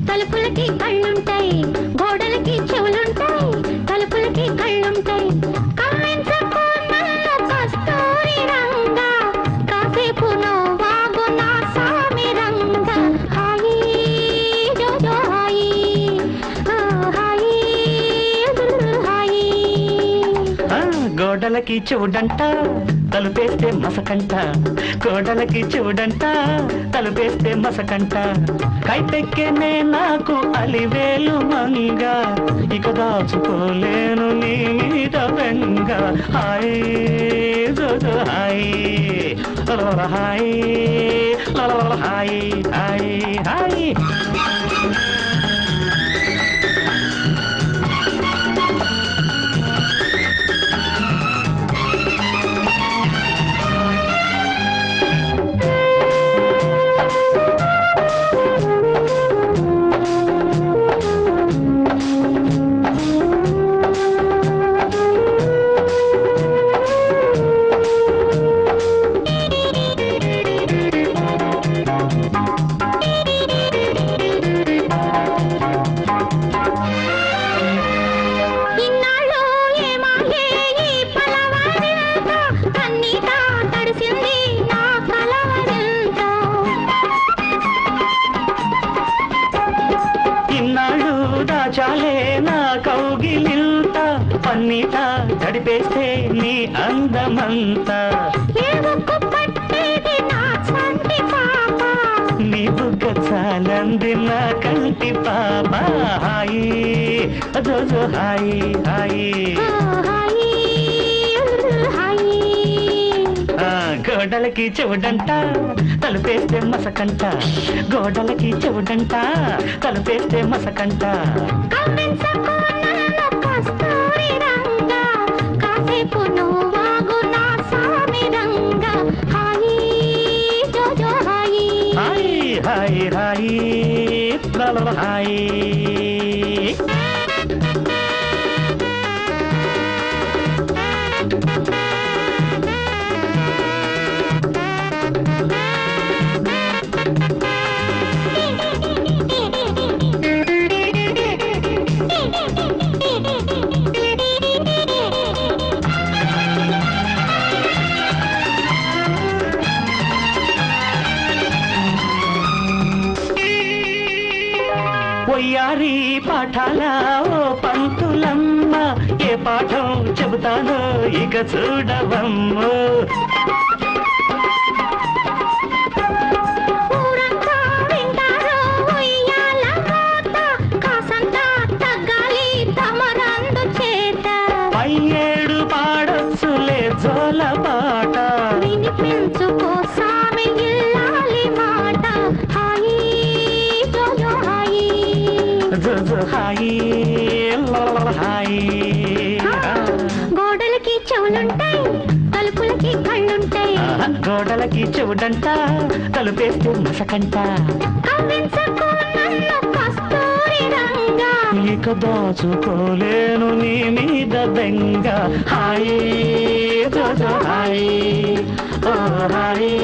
తలుపులకి కళ్ళుంటాయి, గోడలకి చెవులుంటాయి, తలుపులకి కళ్ళుంటాయి. కమ్మించకు నన్ను కస్తూరి రంగా, కాసేపు నవ్వాగు నా సామి రంగా. హాయి జోజో హాయి, హాయి హాయి. గోడలకి చెవుడంట, తలుపేస్తే మసకంట. గోడలకి చెవుడంట, తలుపేస్తే మసకంట. కైపెక్కేనే నాకు అలివేలు మంగ, ఇక దాచుకోలేను నీ మీద బెంగ. Hi Jojo hi, hi hi hi hi. చాలే నా కౌగిలింత, పన్నీట తడిపేస్తే నీ అందమంతా. నీ బుగ్గ చాలంది నా కంటి పాప. హాయి జోజో హాయి హాయి. గోడలకి చెవుడంట, తలుపేస్తే మసకంట. గోడలకి చెవుడంట, తలుపేస్తే మసకంట. కాసేపు నువ్వాగు నా సామి రంగా. హాయి జోజో హాయి, హాయి హాయి హాయి హాయి. ఒయ్యారి పాఠాల ఓ పంతులమ్మ, ఏ పాఠం చెబుతానో ఇక చూడవమ్మ. పయ్యేడు పాడొచ్చులే జోల పాట, వినిపించుకో సామి ఇల్లాలి మాట. హాయి జోజో హాయి, జోజో హాయి హాయి. గోడలకి చెవులుంటాయి, తలుపులకి కళ్ళుంటాయి. గోడలకి చెవుడంట, తలుపేస్తే మసకంట. కవ్వించకు నన్ను కస్తూరి రంగా, ఇక దాచుకోలేను నీ మీద బెంగ. హాయి జోజో హాయి, ఓ హాయి.